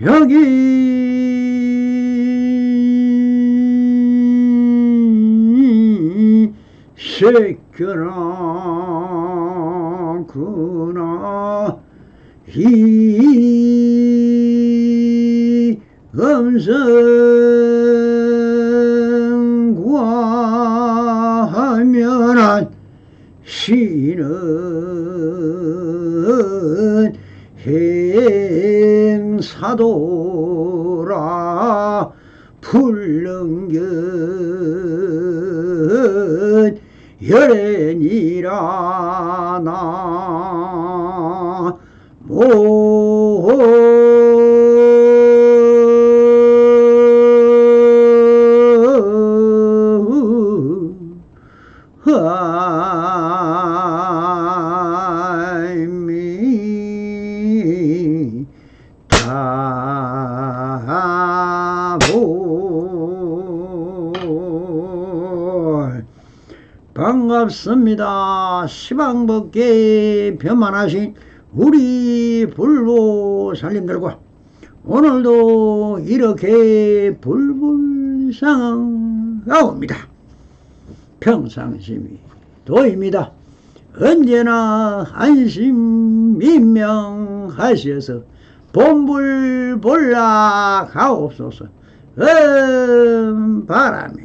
여기 새겨라 그나 이 음성과 하면한 시는 행사도라 불능견 열애니라 나모 반갑습니다. 시방법계 변만하신 우리 불보살님들과 오늘도 이렇게 불불상하옵니다. 평상심이 도입니다. 언제나 안심민명하셔서 본불볼락하옵소서. 바람이.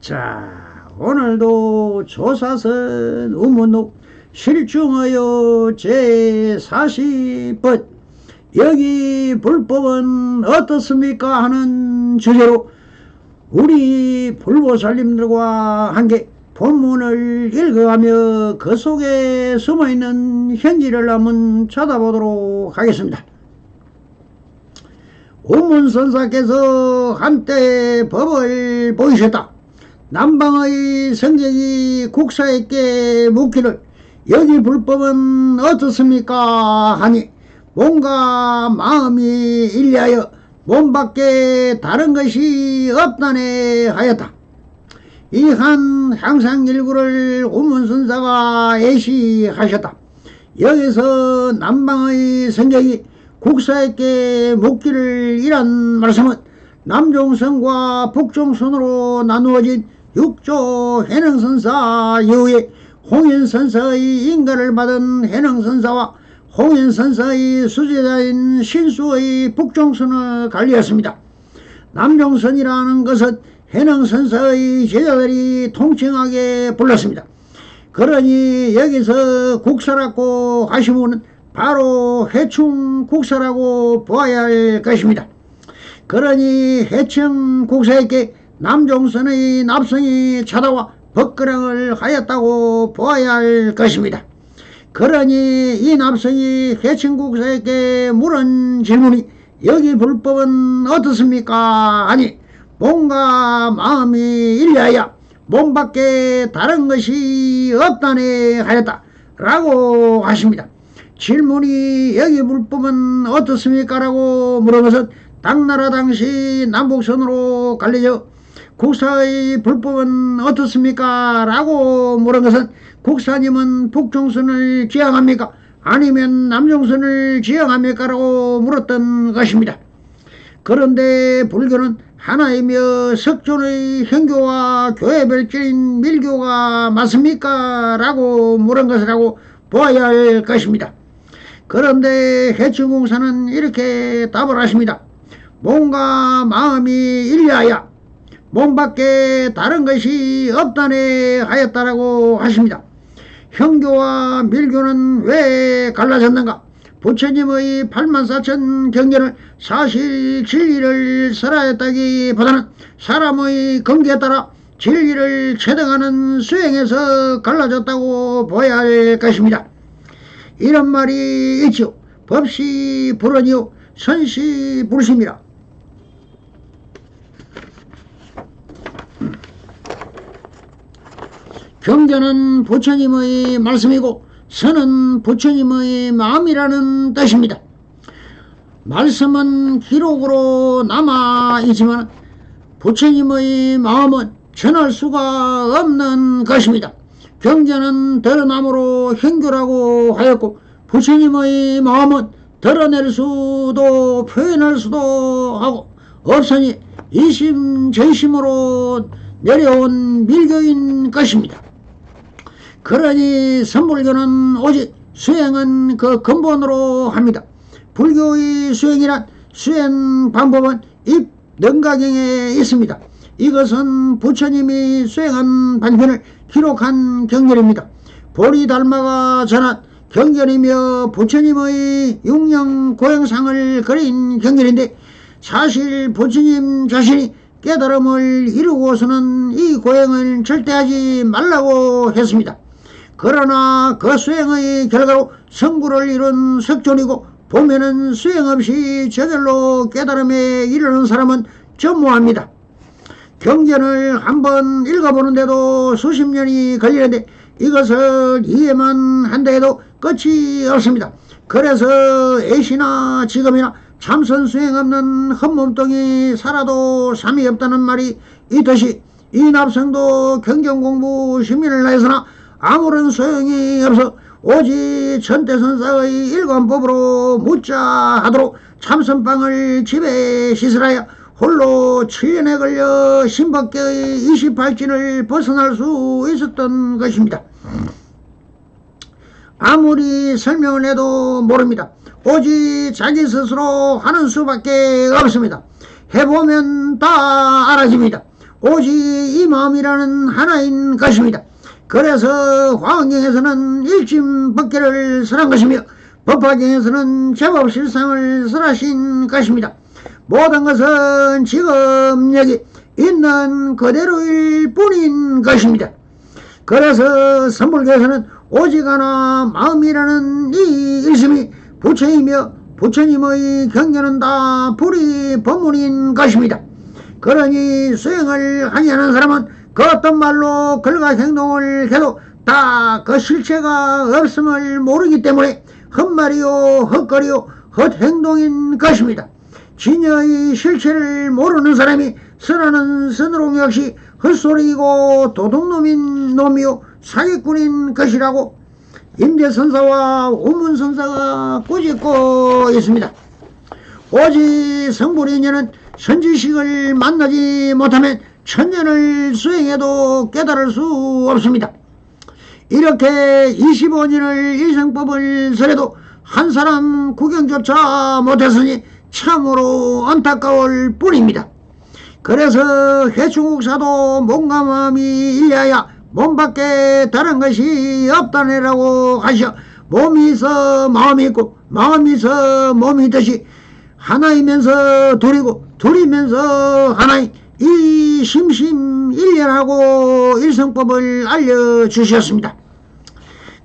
자, 오늘도 조사선 우문록 실중하여 제40번 여기 불법은 어떻습니까 하는 주제로 우리 불보살님들과 함께 본문을 읽어가며 그 속에 숨어있는 현지를 한번 찾아보도록 하겠습니다. 우문선사께서 한때 법을 보이셨다. 남방의 성경이 국사에게 묻기를 여기 불법은 어떻습니까 하니 몸과 마음이 일리하여 몸밖에 다른 것이 없다네 하였다. 이 한 향상일구를 우문선사가 예시하셨다. 여기서 남방의 성경이 국사에게 묻기를 이란 말씀은 남종선과 북종선으로 나누어진 육조 해능선사 이후에 홍인선사의 인가를 받은 해능선사와 홍인선사의 수제자인 신수의 북종선을 관리했습니다. 남종선이라는 것은 해능선사의 제자들이 통칭하게 불렀습니다. 그러니 여기서 국사라고 하시면 바로 해충 국사라고 보아야 할 것입니다. 그러니 해충 국사에게 남종선의 납성이 찾아와 법거랑을 하였다고 보아야 할 것입니다. 그러니 이 납성이 해충 국사에게 물은 질문이 여기 불법은 어떻습니까 하니 몸과 마음이 일리하여 몸밖에 다른 것이 없다네 하였다 라고 하십니다. 질문이 여기 불법은 어떻습니까 라고 물은 것은 당나라 당시 남북선으로 갈려져 국사의 불법은 어떻습니까 라고 물은 것은 국사님은 북종선을 지향합니까 아니면 남종선을 지향합니까 라고 물었던 것입니다. 그런데 불교는 하나이며 석존의 현교와 교회별질인 밀교가 맞습니까 라고 물은 것이라고 보아야 할 것입니다. 그런데 해충공사는 이렇게 답을 하십니다. 몸과 마음이 일리하여 몸밖에 다른 것이 없다네 하였다라고 하십니다. 현교와 밀교는 왜 갈라졌는가? 부처님의 84,000 경전을 사실 진리를 설하였다기보다는 사람의 근기에 따라 진리를 체득하는 수행에서 갈라졌다고 보아야 할 것입니다. 이런 말이 있죠. 법시 불언이요 선시 불심이라. 경전은 부처님의 말씀이고 선은 부처님의 마음이라는 뜻입니다. 말씀은 기록으로 남아있지만 부처님의 마음은 전할 수가 없는 것입니다. 경전은 드러남으로 현교라고 하였고 부처님의 마음은 드러낼 수도 표현할 수도 하고 없으니 이심전심으로 내려온 밀교인 것입니다. 그러니 선불교는 오직 수행은 그 근본으로 합니다. 불교의 수행이란 수행 방법은 입 능가경에 있습니다. 이것은 부처님이 수행한 방편을 기록한 경전입니다. 보리달마가 전한 경전이며 부처님의 육령 고행상을 그린 경전인데, 사실 부처님 자신이 깨달음을 이루고서는 이 고행을 절대 하지 말라고 했습니다. 그러나 그 수행의 결과로 성불을 이룬 석존이고, 보면은 수행 없이 저절로 깨달음에 이르는 사람은 전무합니다. 경전을 한번 읽어보는데도 수십 년이 걸리는데 이것을 이해만 한다 해도 끝이 없습니다. 그래서 애시나 지금이나 참선 수행 없는 헛몸뚱이 살아도 삼이 없다는 말이 있듯이, 이 납성도 경전 공부 심의를 하였으나 아무런 소용이 없어 오직 천대선사의 일관법으로 묻자 하도록 참선방을 집에 시설하여 홀로 7년에 걸려 신법계의 28진을 벗어날 수 있었던 것입니다. 아무리 설명을 해도 모릅니다. 오직 자기 스스로 하는 수밖에 없습니다. 해보면 다 알아집니다. 오직 이 마음이라는 하나인 것입니다. 그래서 화엄경에서는 일심법계를 설한 것이며 법화경에서는 제법 실상을 설하신 것입니다. 모든 것은 지금 여기 있는 그대로일 뿐인 것입니다. 그래서 선불교에서는 오직 하나 마음이라는 이 일심이 부처이며 부처님의 경전은 다 불이 법문인 것입니다. 그러니 수행을 하지 않은 사람은 그 어떤 말로 글과 행동을 해도 다 그 실체가 없음을 모르기 때문에 헛말이요 헛거리요 헛행동인 것입니다. 진여의 실체를 모르는 사람이 선하는 선으로 역시 헛소리이고 도둑놈인 놈이요 사기꾼인 것이라고 임대선사와 우문선사가 꾸짖고 있습니다. 오직 성불인연은 선지식을 만나지 못하면 천년을 수행해도 깨달을 수 없습니다. 이렇게 25년을 일성법을 설해도 한 사람 구경조차 못했으니 참으로 안타까울 뿐입니다. 그래서 회충국사도 몸과 마음이 일려야 몸밖에 다른 것이 없다네라고 하셔. 몸이 있어 마음이 있고 마음이 있어 몸이 있듯이 하나이면서 둘이고 둘이면서 하나인 이 심심일련하고 일성법을 알려주셨습니다.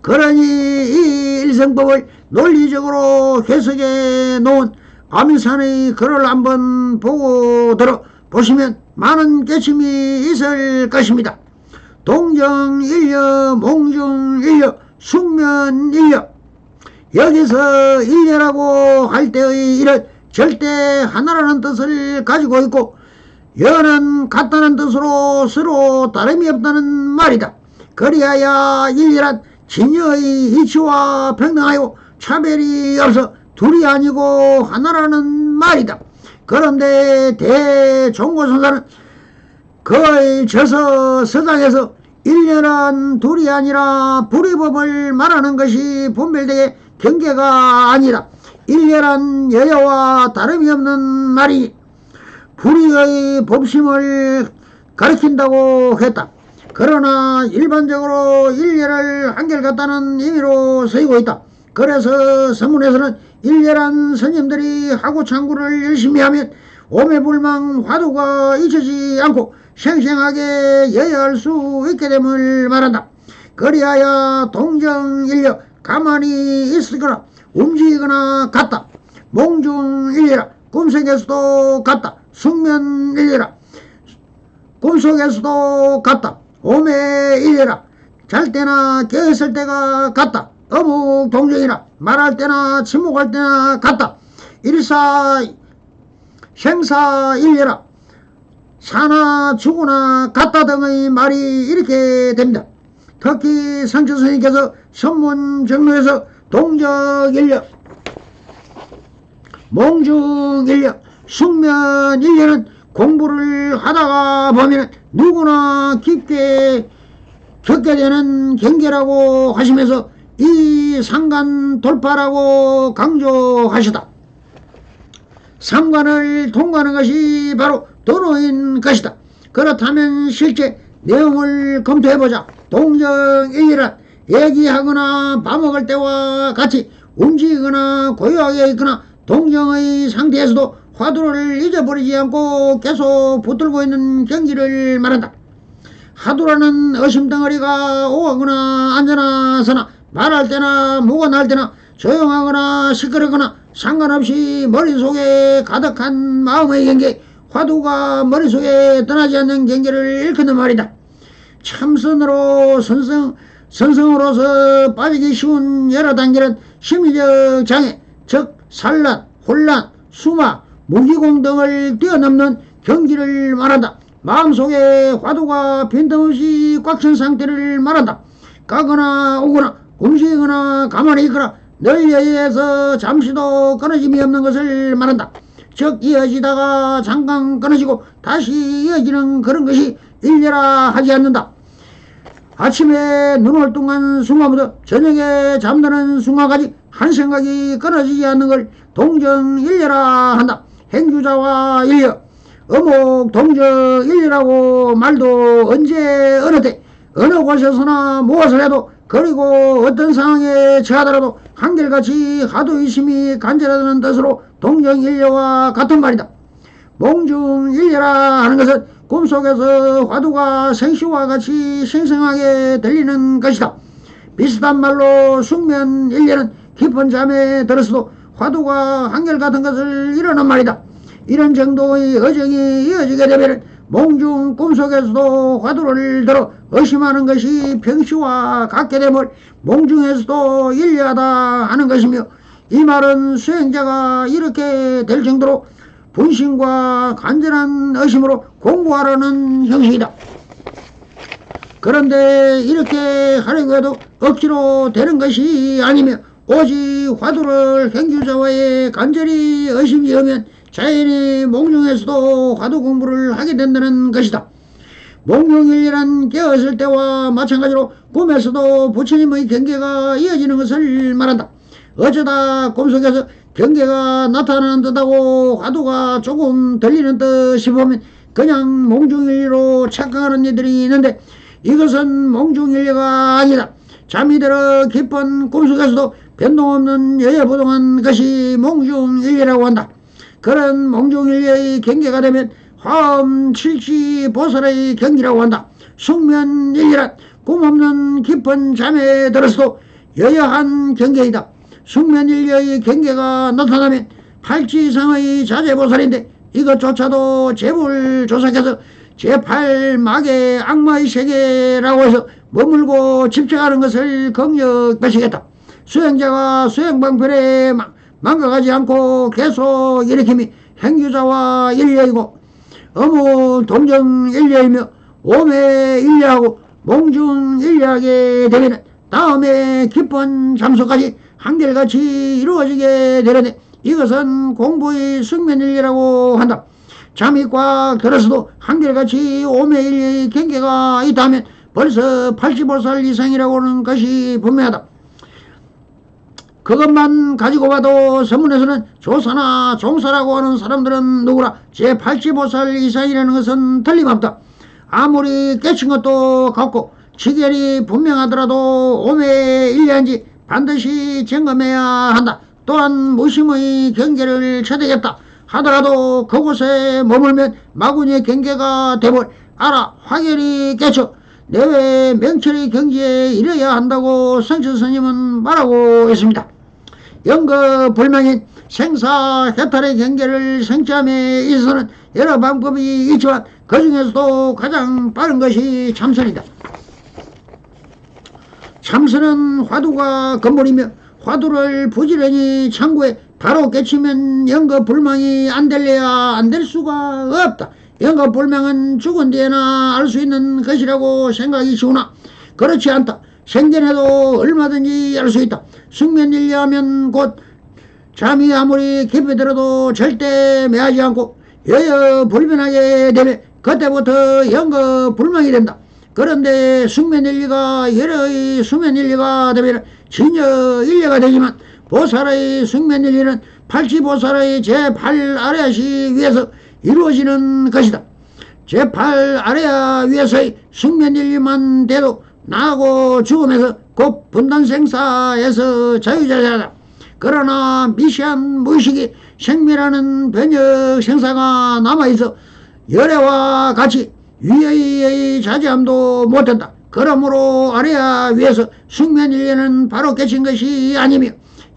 그러니 이 일성법을 논리적으로 해석해 놓은 아미산의 글을 한번 보고 들어보시면 많은 깨침이 있을 것입니다. 동정일려, 몽중일려, 숙면일려. 여기서 일려라고 할 때의 일은 절대 하나라는 뜻을 가지고 있고, 여는 같다는 뜻으로 서로 다름이 없다는 말이다. 그리하여 일리란 진여의 이치와 평등하여 차별이 없어 둘이 아니고 하나라는 말이다. 그런데 대종고선사는 그의 저서 서당에서 일련한 둘이 아니라 불의법을 말하는 것이 분별되게 경계가 아니라 일련한 여야와 다름이 없는 말이 불의의 법심을 가리킨다고 했다. 그러나 일반적으로 일례를 한결같다는 의미로 쓰이고 있다. 그래서 서문에서는 일례란 스님들이 하고창구를 열심히 하면 오매불망 화두가 잊혀지지 않고 생생하게 여야할 수 있게 됨을 말한다. 그리하여 동정일려, 가만히 있으거나 움직이거나 같다. 몽중일려라, 꿈속에서도 같다. 숙면일려라, 꿈속에서도 같다. 오매일려라, 잘 때나 깨어있을 때가 같다. 어묵 동정이라, 말할 때나 침묵할 때나 같다. 일사 생사일려라, 사나 죽으나 같다 등의 말이 이렇게 됩니다. 특히 상처 스님께서 선문 정로에서 동정일려, 몽중일려 숙면일려는 공부를 하다가 보면 누구나 깊게 겪게 되는 경계라고 하시면서 이 상간 돌파라고 강조하시다. 삼관을 통과하는 것이 바로 도로인 것이다. 그렇다면 실제 내용을 검토해보자. 동정일리란 얘기하거나 밥 먹을 때와 같이 움직이거나 고요하게 있거나 동정의 상태에서도 화두를 잊어버리지 않고 계속 붙들고 있는 경기를 말한다. 화두라는 의심덩어리가 오거나 앉거나 서나 말할 때나 묵어날 때나 조용하거나 시끄럽거나 상관없이 머릿속에 가득한 마음의 경계, 화두가 머릿속에 떠나지 않는 경계를 일컫는 말이다. 참선으로 선성으로서 빠지기 쉬운 여러 단계는 심리적 장애, 즉 산란, 혼란, 수마, 무기공 등을 뛰어넘는 경지를 말한다. 마음속에 화두가 빈틈없이 꽉 찬 상태를 말한다. 가거나 오거나 움직이거나 가만히 있거나 늘 여기에서 잠시도 끊어짐이 없는 것을 말한다. 즉 이어지다가 잠깐 끊어지고 다시 이어지는 그런 것이 일려라 하지 않는다. 아침에 눈을 뜬 순간부터 저녁에 잠드는 순간까지 한 생각이 끊어지지 않는 걸 동정일려라 한다. 행주자와 일려, 어목 동정일려라고 말도 언제 어느 때 어느 곳에서나 무엇을 해도 그리고 어떤 상황에 처하더라도 한결같이 하도의심이 간절하다는 뜻으로 동정일려와 같은 말이다. 몽중일려라 하는 것은 꿈속에서 화두가 생시와 같이 생생하게 들리는 것이다. 비슷한 말로 숙면일려는 깊은 잠에 들었어도 화두가 한결같은 것을 이루는 말이다. 이런 정도의 어정이 이어지게 되면 몽중 꿈속에서도 화두를 들어 의심하는 것이 평시와 같게 되면 몽중에서도 일려하다 하는 것이며, 이 말은 수행자가 이렇게 될 정도로 분심과 간절한 의심으로 공부하라는 형식이다. 그런데 이렇게 하려고 해도 억지로 되는 것이 아니며 오직 화두를 행주자와의 간절히 의심이 오면 자연히 몽중에서도 화두 공부를 하게 된다는 것이다. 몽중일리란 깨었을 때와 마찬가지로 꿈에서도 부처님의 경계가 이어지는 것을 말한다. 어쩌다 꿈속에서 경계가 나타나는 듯하고 화두가 조금 들리는 듯 싶으면 그냥 몽중일리로 착각하는 이들이 있는데, 이것은 몽중일리가 아니다. 잠이 들어 깊은 꿈속에서도 변동없는 여여부동한 것이 몽중일리라고 한다. 그런 몽중일리의 경계가 되면 화엄 칠지보살의 경기라고 한다. 숙면일리란 꿈없는 깊은 잠에 들어서도 여여한 경계이다. 숙면일리의 경계가 나타나면 팔찌 이상의 자제보살인데 이것조차도 제불조사께서 제8막의 악마의 세계라고 해서 머물고 집착하는 것을 경력하시겠다. 수행자가 수행방편에 망각하지 않고 계속 일으킴이 행주자와 일려이고 어무 동정일려이며 오매일려하고 몽중일려하게 되면 다음에 깊은 잠수까지 한결같이 이루어지게 되는데, 이것은 공부의 숙면일리라고 한다. 잠이 꽉 들어서도 한결같이 오매일리의 경계가 있다면 벌써 85살 이상이라고 하는 것이 분명하다. 그것만 가지고 봐도 선문에서는 조사나 종사라고 하는 사람들은 누구나 제85살 이상이라는 것은 틀림없다. 아무리 깨친 것도 같고 지결이 분명하더라도 오매일리한지 반드시 점검해야 한다. 또한 무심의 경계를 쳐대겠다 하더라도 그곳에 머물면 마구니의 경계가 되면 알아 확연히 깨쳐 내외 명철의 경지에 이르러야 한다고 성철스님은 말하고 있습니다. 영거불명인 생사해탈의 경계를 성취함에 있어서는 여러 방법이 있지만 그 중에서도 가장 빠른 것이 참선이다. 참선은 화두가 근본이며 화두를 부지런히 참고해 바로 깨치면 영거불명이 안 될래야 안 될 수가 없다. 영거불명은 죽은 뒤에나 알 수 있는 것이라고 생각이 쉬우나 그렇지 않다. 생전에도 얼마든지 알 수 있다. 숙면일려하면 곧 잠이 아무리 깊이 들어도 절대 매하지 않고 여여 불변하게 되면 그때부터 영거 불망이 된다. 그런데 숙면일리가 열의 숙면일리가 되면 진여일리가 되지만 보살의 숙면일리는 팔치보살의 제8 아래시 위에서 이루어지는 것이다. 제8 아래야 위에서의 숙면일리만 돼도 나하고 죽음에서 곧 분단생사에서 자유자재하다. 그러나 미시한 무의식이 생멸하는 변역 생사가 남아있어 열애와 같이 위의 자제함도 못한다. 그러므로 아래야 위에서 숙면일리는 바로 깨친 것이 아니며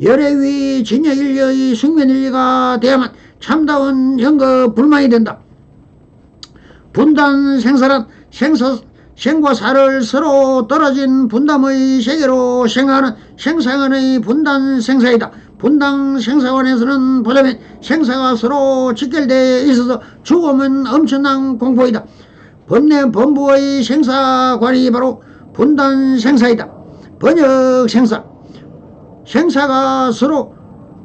열애 위 진여일리의 숙면일리가 되야만 참다운 영거 불망이 된다. 분단생사란 생과 사를 서로 떨어진 분담의 세계로 생하는 생사관의 분단생사이다. 분당생사관에서는 보자면 생사가 서로 직결되어 있어서 죽음은 엄청난 공포이다. 번뇌범부의 생사관이 바로 분단생사이다. 번역생사, 생사가 서로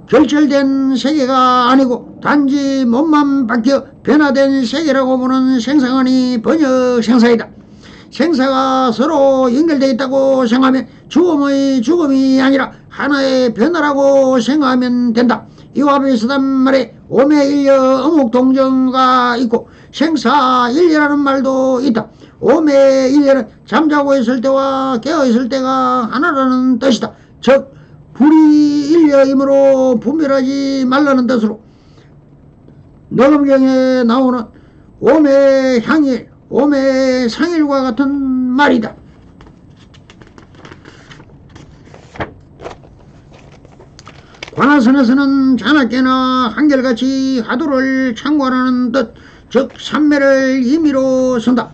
결절된 세계가 아니고 단지 몸만 바뀌어 변화된 세계라고 보는 생사관이 번역생사이다. 생사가 서로 연결되어 있다고 생각하면 죽음의 죽음이 아니라 하나의 변화라고 생각하면 된다. 이와 비슷한 말에 오매일려 어묵동정가 있고 생사일려라는 말도 있다. 오매일려는 잠자고 있을 때와 깨어있을 때가 하나라는 뜻이다. 즉 불이일려이므로 분별하지 말라는 뜻으로 녹음경에 나오는 오매향일, 오매상일과 같은 말이다. 관화선에서는 자나깨나 한결같이 화두를 창고하라는 뜻, 즉 삼매를 임의로 쓴다.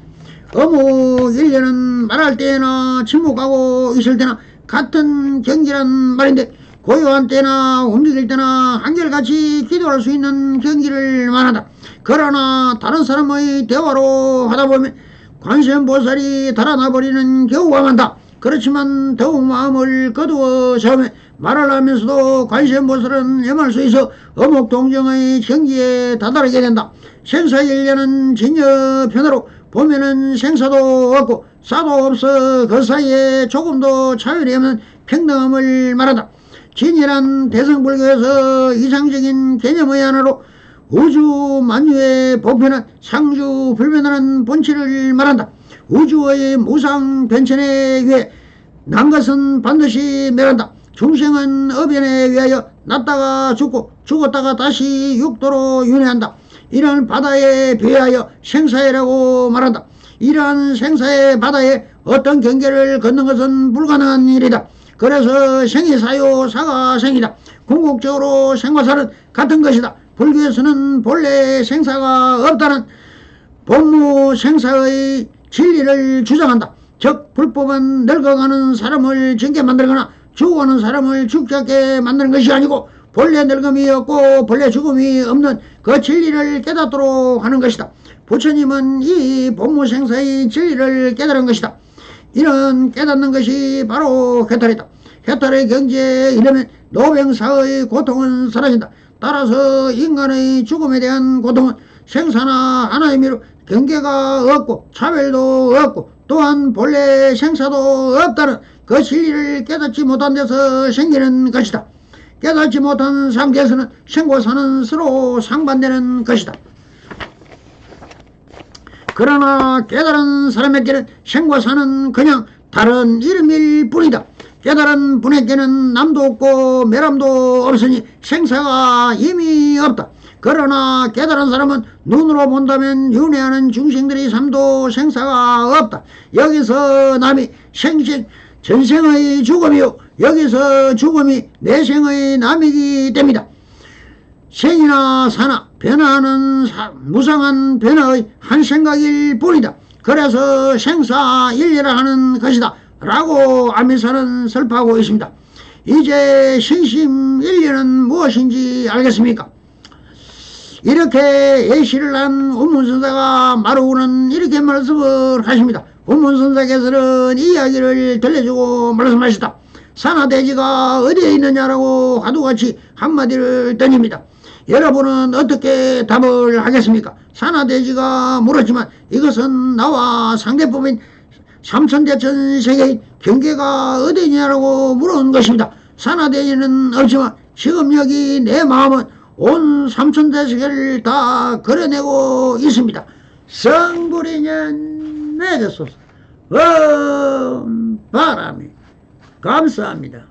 어묵일려는 말할 때나 침묵하고 있을 때나 같은 경기란 말인데 고요한 때나 움직일 때나 한결같이 기도할 수 있는 경기를 말한다. 그러나 다른 사람의 대화로 하다보면 관세음보살이 달아나버리는 경우가 많다. 그렇지만 더욱 마음을 거두어 세우며 말을 하면서도 관세음보살은 염할 수 있어 어묵동정의 경지에 다다르게 된다. 생사일려는 진여 편으로 보면은 생사도 없고 사도 없어 그 사이에 조금도 차별이 없는 평등함을 말한다. 진이란 대승불교에서 이상적인 개념의 하나로 우주 만유의 보편한 상주 불변하는 본질을 말한다. 우주의 무상 변천에 의해 난 것은 반드시 멸한다. 중생은 어변에 의하여 났다가 죽고 죽었다가 다시 육도로 윤회한다. 이러한 바다에 비하여 생사회라고 말한다. 이러한 생사의 바다에 어떤 경계를 걷는 것은 불가능한 일이다. 그래서 생이 사요 사가 생이다. 궁극적으로 생과 사는 같은 것이다. 불교에서는 본래 생사가 없다는 본무 생사의 진리를 주장한다. 즉 불법은 늙어가는 사람을 징게 만들거나 죽어가는 사람을 죽지 않게 만드는 것이 아니고 본래 늙음이 없고 본래 죽음이 없는 그 진리를 깨닫도록 하는 것이다. 부처님은 이 본무생사의 진리를 깨달은 것이다. 이런 깨닫는 것이 바로 해탈이다. 해탈의 경지에 이르면 노병사의 고통은 사라진다. 따라서 인간의 죽음에 대한 고통은 생사나 하나의 미로 경계가 없고 차별도 없고 또한 본래 생사도 없다는 그 진리를 깨닫지 못한 데서 생기는 것이다. 깨닫지 못한 상태에서는 생과 사는 서로 상반되는 것이다. 그러나 깨달은 사람에게는 생과 사는 그냥 다른 이름일 뿐이다. 깨달은 분에게는 남도 없고 멸함도 없으니 생사가 이미 없다. 그러나 깨달은 사람은 눈으로 본다면 윤회하는 중생들의 삶도 생사가 없다. 여기서 남이 생식 전생의 죽음이요 여기서 죽음이 내생의 남이기 때문이다. 생이나 사나 변화하는 무상한 변화의 한 생각일 뿐이다. 그래서 생사일리라 하는 것이다 라고 아미사는 설파하고 있습니다. 이제 신심일리는 무엇인지 알겠습니까? 이렇게 예시를 한 운문선사가 마루는 이렇게 말씀을 하십니다. 운문선사께서는 이 이야기를 들려주고 말씀하셨다. 산하대지가 어디에 있느냐라고 화두같이 한마디를 던집니다. 여러분은 어떻게 답을 하겠습니까? 산하대지가 물었지만 이것은 나와 상대법인 삼천대천 세계인 경계가 어디냐라고 물은 것입니다. 산하대지는 없지만 지금 여기 내 마음은 온 삼천대세계를 다 걸어내고 있습니다. 성불이년 맺었소서. 바람이 감사합니다.